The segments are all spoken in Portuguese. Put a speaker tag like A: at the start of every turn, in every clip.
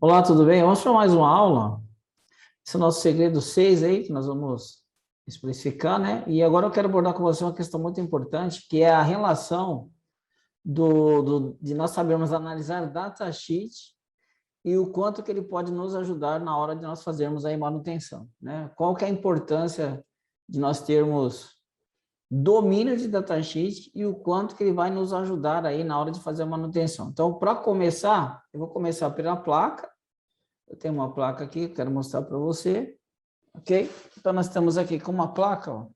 A: Olá, tudo bem? Vamos para mais uma aula. Esse é o nosso segredo 6 aí, que nós vamos especificar, né? E agora eu quero abordar com você uma questão muito importante, que é a relação de nós sabermos analisar datasheet e o quanto que ele pode nos ajudar na hora de nós fazermos aí manutenção, né? Qual que é a importância de nós termos domínio de datasheet e o quanto que ele vai nos ajudar aí na hora de fazer a manutenção. Então, para começar, eu vou começar pela placa. Eu tenho uma placa aqui, quero mostrar para você, ok? Então, nós estamos aqui com uma placa, ó.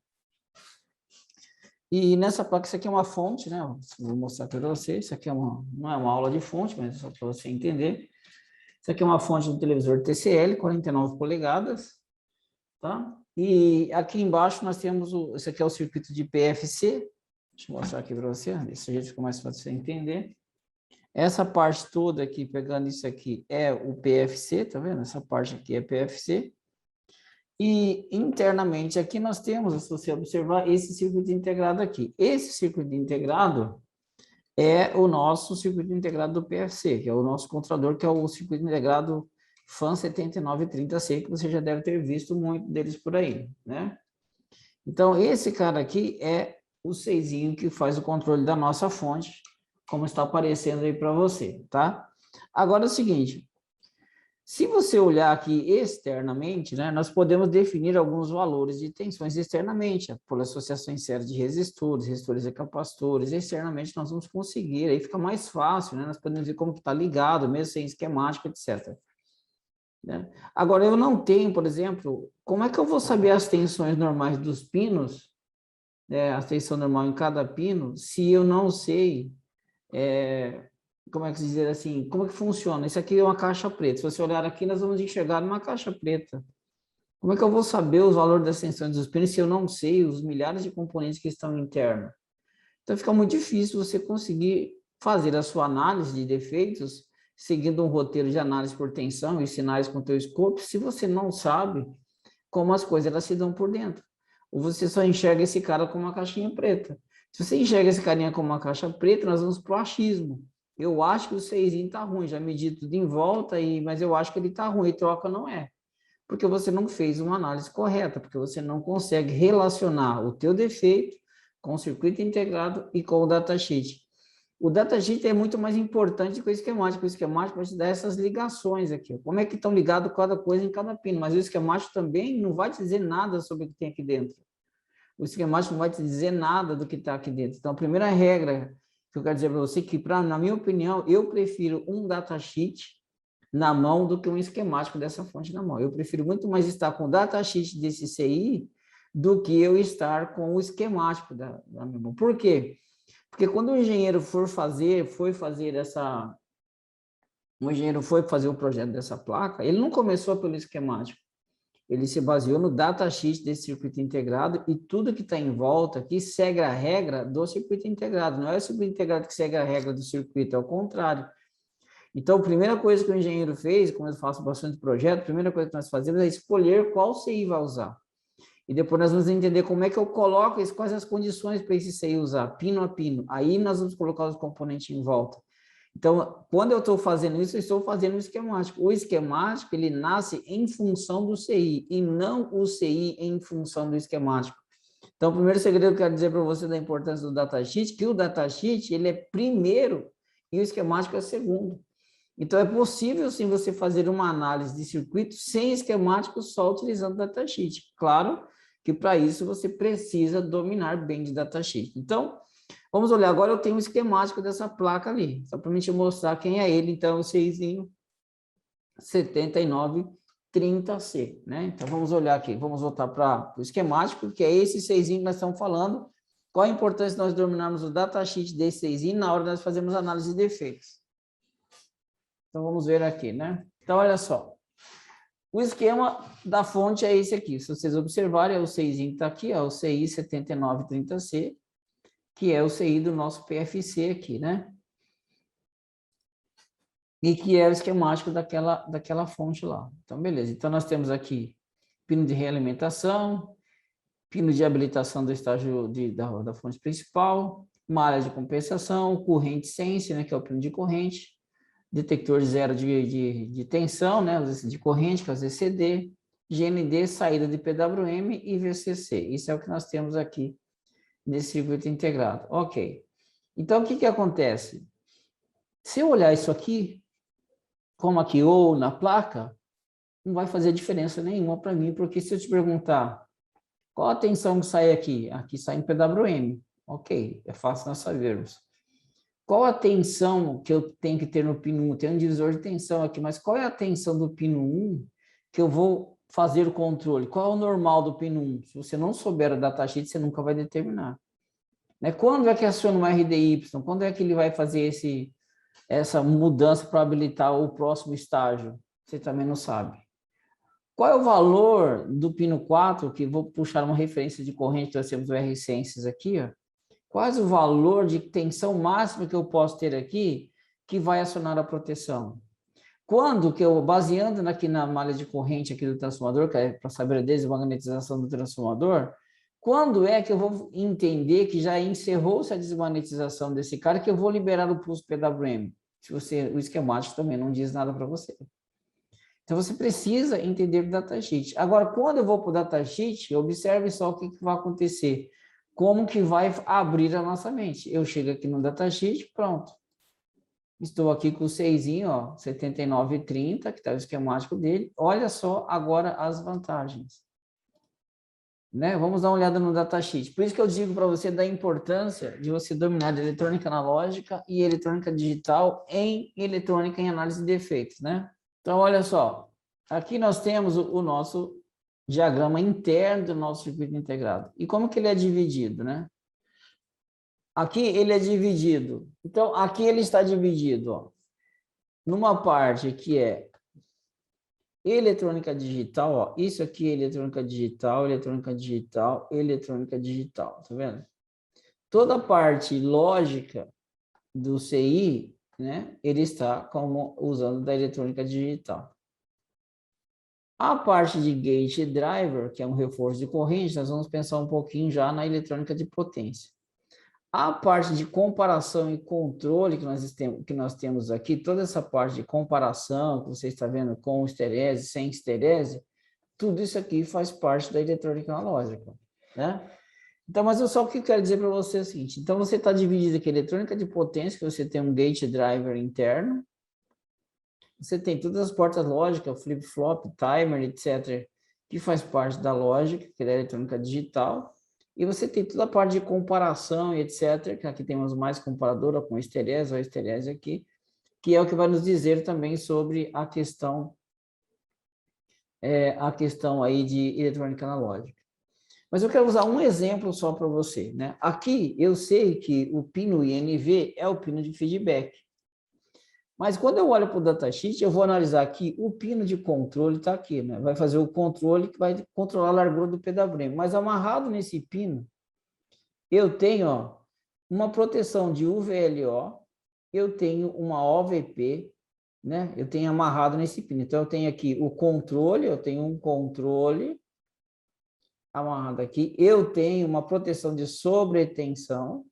A: E nessa placa, isso aqui é uma fonte, né? Vou mostrar para você, isso aqui não é uma aula de fonte, mas é só para você entender. Isso aqui é uma fonte do televisor TCL, 49 polegadas, tá? E aqui embaixo nós temos, esse aqui é o circuito de PFC, deixa eu mostrar aqui para você, desse jeito fica mais fácil você entender. Essa parte toda aqui, pegando isso aqui, é o PFC, tá vendo? Essa parte aqui é PFC. E internamente aqui nós temos, se você observar, esse circuito integrado aqui. Esse circuito integrado é o nosso circuito integrado do PFC, que é o nosso controlador, que é o circuito integrado FAN 7930C, que você já deve ter visto muito deles por aí, né? Então, esse cara aqui é o seisinho que faz o controle da nossa fonte, como está aparecendo aí para você, tá? Agora é o seguinte, se você olhar aqui externamente, né, nós podemos definir alguns valores de tensões externamente, por associação em série de resistores, resistores e capacitores. Externamente nós vamos conseguir, aí fica mais fácil, né? Nós podemos ver como está ligado, mesmo sem esquemático, etc. Né? Agora, eu não tenho, por exemplo, como é que eu vou saber as tensões normais dos pinos, né, a tensão normal em cada pino, se eu não sei como é que se dizer assim, como é que funciona? Isso aqui é uma caixa preta. Se você olhar aqui, nós vamos enxergar uma caixa preta. Como é que eu vou saber os valores das tensões dos pinos se eu não sei os milhares de componentes que estão internos? Então, fica muito difícil você conseguir fazer a sua análise de defeitos seguindo um roteiro de análise por tensão e sinais com o teu scope, se você não sabe como as coisas elas se dão por dentro. Ou você só enxerga esse cara como uma caixinha preta. Se você enxerga esse carinha como uma caixa preta, nós vamos para o achismo. Eu acho que o 6 está ruim, já medi tudo em volta, mas eu acho que ele está ruim, e troca não é. Porque você não fez uma análise correta, porque você não consegue relacionar o teu defeito com o circuito integrado e com o datasheet. O datasheet é muito mais importante que o esquemático. O esquemático vai te dar essas ligações aqui. Como é que estão ligados cada coisa em cada pino. Mas o esquemático também não vai te dizer nada sobre o que tem aqui dentro. O esquemático não vai te dizer nada do que está aqui dentro. Então, a primeira regra que eu quero dizer para você é que, na minha opinião, eu prefiro um datasheet na mão do que um esquemático dessa fonte na mão. Eu prefiro muito mais estar com o datasheet desse CI do que eu estar com o esquemático da minha mão. Por quê? Porque quando o engenheiro foi fazer o projeto dessa placa, ele não começou pelo esquemático, ele se baseou no datasheet desse circuito integrado e tudo que está em volta aqui segue a regra do circuito integrado, não é o circuito integrado que segue a regra do circuito, é o contrário. Então, a primeira coisa que o engenheiro fez, como eu faço bastante projeto, a primeira coisa que nós fazemos é escolher qual CI vai usar. E depois nós vamos entender como é que eu coloco isso, quais as condições para esse CI usar, pino a pino. Aí nós vamos colocar os componentes em volta. Então, quando eu estou fazendo isso, eu estou fazendo um esquemático. O esquemático, ele nasce em função do CI, e não o CI em função do esquemático. Então, o primeiro segredo que eu quero dizer para você da importância do datasheet, que o datasheet, ele é primeiro e o esquemático é segundo. Então, é possível, sim, você fazer uma análise de circuito sem esquemático, só utilizando o datasheet. Claro que, para isso, você precisa dominar bem de datasheet. Então, vamos olhar. Agora, eu tenho um esquemático dessa placa ali, só para te mostrar quem é ele. Então, o 67930C, né? Então, vamos olhar aqui. Vamos voltar para o esquemático, que é esse 6 que nós estamos falando. Qual a importância de nós dominarmos o datasheet desse 6 na hora de nós fazermos análise de defeitos? Então, vamos ver aqui, né? Então, olha só. O esquema da fonte é esse aqui. Se vocês observarem, é o CI que está aqui, é o CI 7930C, que é o CI do nosso PFC aqui, né? E que é o esquemático daquela fonte lá. Então, beleza. Então, nós temos aqui pino de realimentação, pino de habilitação do estágio da fonte principal, uma área de compensação, corrente sense, né, que é o pino de corrente, detector zero de tensão, né, de corrente, que é o ZCD, GND, saída de PWM e VCC. Isso é o que nós temos aqui nesse circuito integrado. Ok. Então, o que acontece? Se eu olhar isso aqui, como aqui ou na placa, não vai fazer diferença nenhuma para mim, porque se eu te perguntar qual a tensão que sai aqui? Aqui sai em PWM. Ok, é fácil nós sabermos. Qual a tensão que eu tenho que ter no pino 1? Tem um divisor de tensão aqui, mas qual é a tensão do pino 1 que eu vou fazer o controle? Qual é o normal do pino 1? Se você não souber o datasheet, você nunca vai determinar. Né? Quando é que aciona uma RDY? Quando é que ele vai fazer essa mudança para habilitar o próximo estágio? Você também não sabe. Qual é o valor do pino 4, que vou puxar uma referência de corrente, nós temos o R-Senses aqui, ó. Qual é o valor de tensão máxima que eu posso ter aqui que vai acionar a proteção? Quando que eu, baseando aqui na malha de corrente aqui do transformador, que é para saber a desmagnetização do transformador, quando é que eu vou entender que já encerrou-se a desmagnetização desse cara, que eu vou liberar o pulso PWM? Se você, o esquemático também não diz nada para você. Então, você precisa entender o datasheet. Agora, quando eu vou para o datasheet, observe só o que vai acontecer. Como que vai abrir a nossa mente. Eu chego aqui no datasheet, pronto. Estou aqui com o 6, ó, 79,30, que está o esquemático dele. Olha só agora as vantagens. Né? Vamos dar uma olhada no datasheet. Por isso que eu digo para você da importância de você dominar a eletrônica analógica e eletrônica digital em eletrônica em análise de defeitos, né? Então, olha só, aqui nós temos o nosso diagrama interno do nosso circuito integrado. E como que ele é dividido, né? Aqui ele é dividido. Então, aqui ele está dividido, ó, numa parte que é eletrônica digital, ó. Isso aqui é eletrônica digital, eletrônica digital, eletrônica digital, tá vendo? Toda a parte lógica do CI, né, ele está como usando da eletrônica digital. A parte de gate driver, que é um reforço de corrente, nós vamos pensar um pouquinho já na eletrônica de potência. A parte de comparação e controle que nós temos aqui, toda essa parte de comparação que você está vendo com esterese, sem esterese, tudo isso aqui faz parte da eletrônica analógica, né? Então, mas eu só o que eu quero dizer para você é o seguinte, então você está dividido aqui eletrônica de potência, que você tem um gate driver interno, você tem todas as portas lógicas, flip-flop, timer, etc., que faz parte da lógica, que é a eletrônica digital. E você tem toda a parte de comparação e etc., que aqui temos mais comparadora com esterese, ou esterese aqui, que é o que vai nos dizer também sobre a questão aí de eletrônica analógica. Mas eu quero usar um exemplo só para você, né? Aqui eu sei que o pino INV é o pino de feedback. Mas quando eu olho para o datasheet, eu vou analisar aqui, o pino de controle está aqui, né? Vai fazer o controle que vai controlar a largura do PWM. Mas amarrado nesse pino, eu tenho, ó, uma proteção de UVLO, eu tenho uma OVP, né? Eu tenho amarrado nesse pino. Então, eu tenho aqui o controle, eu tenho um controle amarrado aqui, eu tenho uma proteção de sobretensão,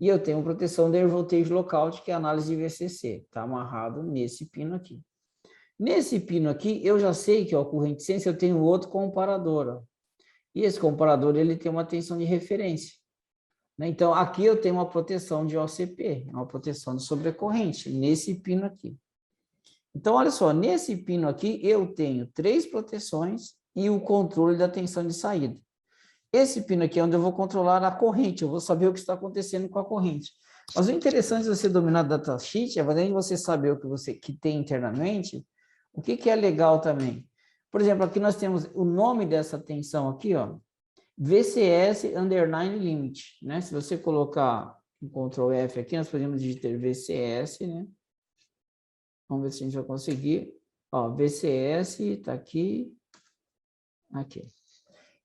A: e eu tenho proteção de voltage lockout, que é a análise de VCC. Está amarrado nesse pino aqui. Nesse pino aqui, eu já sei que, ó, corrente sense, eu tenho outro comparador. Ó. E esse comparador, ele tem uma tensão de referência. Né? Então, aqui eu tenho uma proteção de OCP, uma proteção de sobrecorrente, nesse pino aqui. Então, olha só, nesse pino aqui, eu tenho 3 proteções e o controle da tensão de saída. Esse pino aqui é onde eu vou controlar a corrente, eu vou saber o que está acontecendo com a corrente. Mas o interessante de você dominar o datasheet é, além de você saber o que você tem internamente, o que é legal também. Por exemplo, aqui nós temos o nome dessa tensão aqui, ó, VCS underline limit, né? Se você colocar um Ctrl F aqui, nós podemos digitar VCS, né? Vamos ver se a gente vai conseguir. Ó, VCS, está aqui, aqui.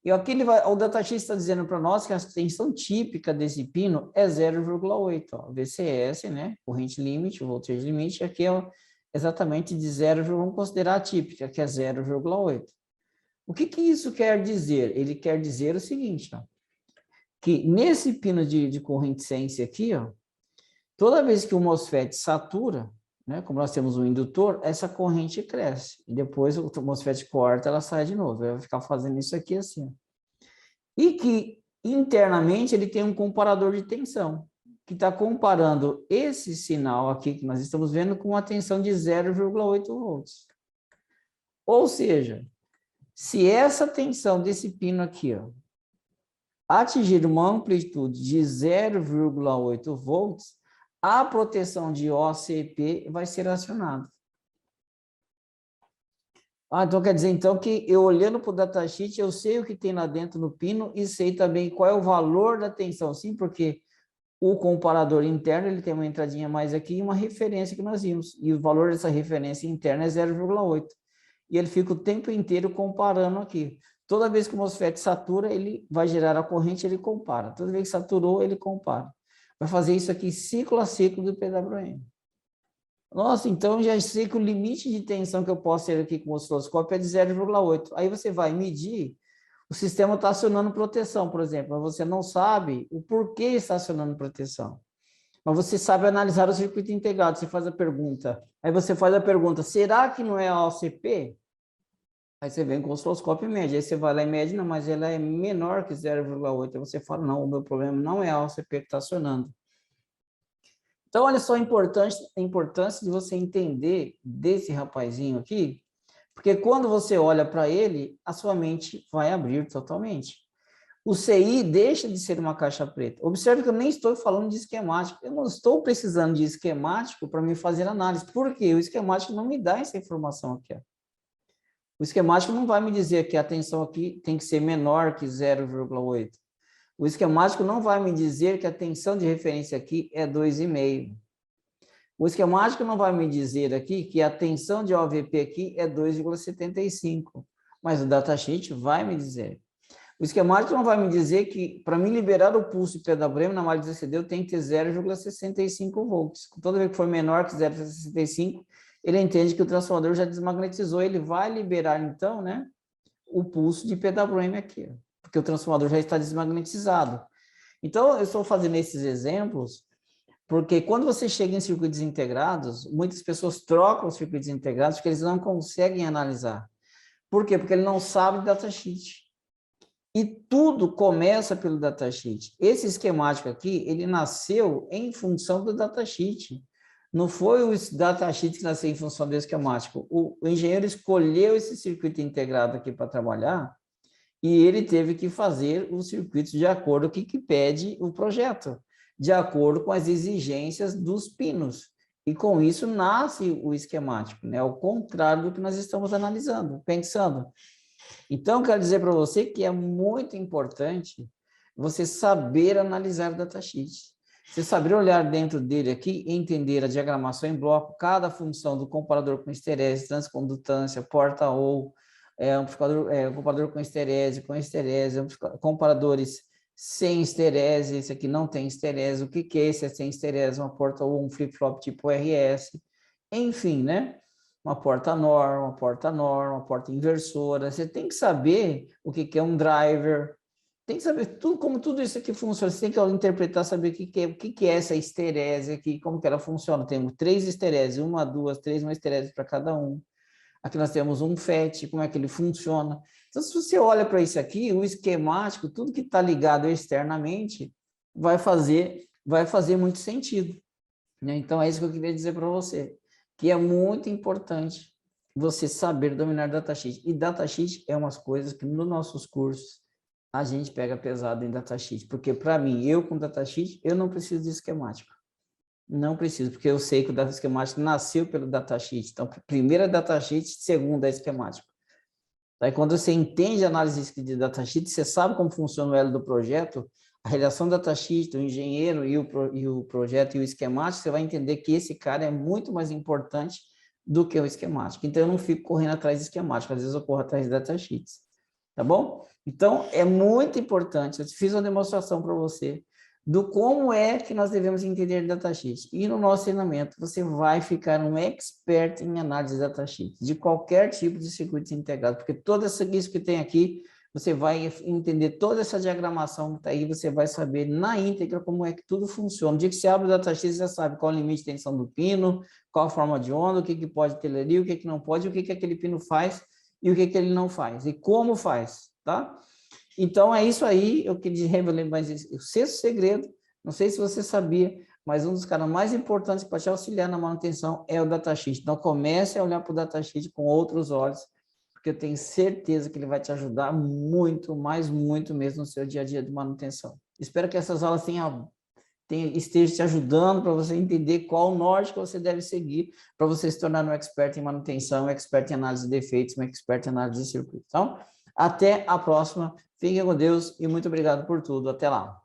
A: E aqui o datasheet está dizendo para nós que a tensão típica desse pino é 0,8, VCS, né? Corrente limite, voltage limite, aqui é exatamente de 0, vamos considerar a típica, que é 0,8. O que isso quer dizer? Ele quer dizer o seguinte, ó, que nesse pino de corrente sense aqui, ó, toda vez que o MOSFET satura, né? Como nós temos um indutor, essa corrente cresce. E depois o MOSFET corta, ela sai de novo. Vai ficar fazendo isso aqui assim. E que internamente ele tem um comparador de tensão, que está comparando esse sinal aqui que nós estamos vendo com uma tensão de 0,8 volts. Ou seja, se essa tensão desse pino aqui, ó, atingir uma amplitude de 0,8 volts, a proteção de OCP vai ser acionada. Então quer dizer então que eu olhando para o datasheet, eu sei o que tem lá dentro no pino e sei também qual é o valor da tensão, sim, porque o comparador interno ele tem uma entradinha mais aqui e uma referência que nós vimos, e o valor dessa referência interna é 0,8. E ele fica o tempo inteiro comparando aqui. Toda vez que o MOSFET satura, ele vai gerar a corrente, ele compara. Toda vez que saturou, ele compara. Vai fazer isso aqui ciclo a ciclo do PWM. Nossa, então já sei que o limite de tensão que eu posso ter aqui com o osciloscópio é de 0,8. Aí você vai medir, o sistema está acionando proteção, por exemplo, mas você não sabe o porquê está acionando proteção. Mas você sabe analisar o circuito integrado, você faz a pergunta. Aí você faz a pergunta, será que não é a OCP? Aí você vem com o osciloscópio e mede. Aí você vai lá e mede, não, mas ela é menor que 0,8. Aí você fala, não, o meu problema não é a OCP que está acionando. Então, olha só a importância de você entender desse rapazinho aqui, porque quando você olha para ele, a sua mente vai abrir totalmente. O CI deixa de ser uma caixa preta. Observe que eu nem estou falando de esquemático. Eu não estou precisando de esquemático para me fazer análise. Por quê? O esquemático não me dá essa informação aqui. Ó. O esquemático não vai me dizer que a tensão aqui tem que ser menor que 0,8. O esquemático não vai me dizer que a tensão de referência aqui é 2,5. O esquemático não vai me dizer aqui que a tensão de OVP aqui é 2,75. Mas o datasheet vai me dizer. O esquemático não vai me dizer que, para me liberar o pulso de PWM na malha de CD, eu tenho que ter 0,65 volts. Toda vez que for menor que 0,65, ele entende que o transformador já desmagnetizou, ele vai liberar, então, né, o pulso de PWM aqui, porque o transformador já está desmagnetizado. Então, eu estou fazendo esses exemplos, porque quando você chega em circuitos integrados, muitas pessoas trocam os circuitos integrados porque eles não conseguem analisar. Por quê? Porque ele não sabe datasheet. E tudo começa pelo datasheet. Esse esquemático aqui, ele nasceu em função do datasheet. Não foi o datasheet que nasceu em função do esquemático. O engenheiro escolheu esse circuito integrado aqui para trabalhar e ele teve que fazer os circuitos de acordo com o que pede o projeto, de acordo com as exigências dos pinos. E com isso nasce o esquemático, né? Ao contrário do que nós estamos analisando, pensando. Então, quero dizer para você que é muito importante você saber analisar o datasheet. Você saber olhar dentro dele aqui e entender a diagramação em bloco, cada função do comparador com esterese, transcondutância, porta-ou, comparador com esterese, comparadores sem esterese, esse aqui não tem esterese, o que é esse é sem esterese? Uma porta-ou, um flip-flop tipo RS, enfim, né? Uma porta NOR, uma porta inversora. Você tem que saber o que é um driver, tem que saber tudo, como tudo isso aqui funciona. Você tem que interpretar, saber o que é essa esterese aqui, como que ela funciona. Temos 3 estereses, 1, 2, 3, uma esterese para cada um. Aqui nós temos um FET, como é que ele funciona. Então, se você olha para isso aqui, o esquemático, tudo que está ligado externamente, vai fazer muito sentido. Né? Então, é isso que eu queria dizer para você, que é muito importante você saber dominar datasheet. E datasheet é umas coisas que nos nossos cursos a gente pega pesado em datasheet, porque para mim, eu com datasheet, eu não preciso de esquemático. Não preciso, porque eu sei que o data esquemático nasceu pelo datasheet. Então, primeiro é datasheet, segundo é esquemático. Aí, quando você entende a análise de datasheet, você sabe como funciona o elo do projeto, a relação do datasheet, do engenheiro e o projeto e o esquemático, você vai entender que esse cara é muito mais importante do que o esquemático. Então, eu não fico correndo atrás de esquemático, às vezes eu corro atrás de datasheets. Tá bom? Então, é muito importante, eu fiz uma demonstração para você do como é que nós devemos entender datasheet. E no nosso treinamento, você vai ficar um expert em análise de datasheet, de qualquer tipo de circuito integrado, porque tudo isso que tem aqui você vai entender toda essa diagramação que está aí, você vai saber na íntegra como é que tudo funciona. No dia que você abre o DataX, você já sabe qual é o limite de tensão do pino, qual a forma de onda, o que pode ter ali, o que não pode, o que aquele pino faz e o que ele não faz, e como faz, tá? Então, é isso aí, eu queria revelar mais o sexto segredo, não sei se você sabia, mas um dos caras mais importantes para te auxiliar na manutenção é o datasheet. Então, comece a olhar para o datasheet com outros olhos, porque eu tenho certeza que ele vai te ajudar muito, mas muito mesmo no seu dia a dia de manutenção. Espero que essas aulas estejam te ajudando para você entender qual o norte que você deve seguir para você se tornar um expert em manutenção, um expert em análise de defeitos, um expert em análise de circuito. Então, até a próxima. Fiquem com Deus e muito obrigado por tudo. Até lá.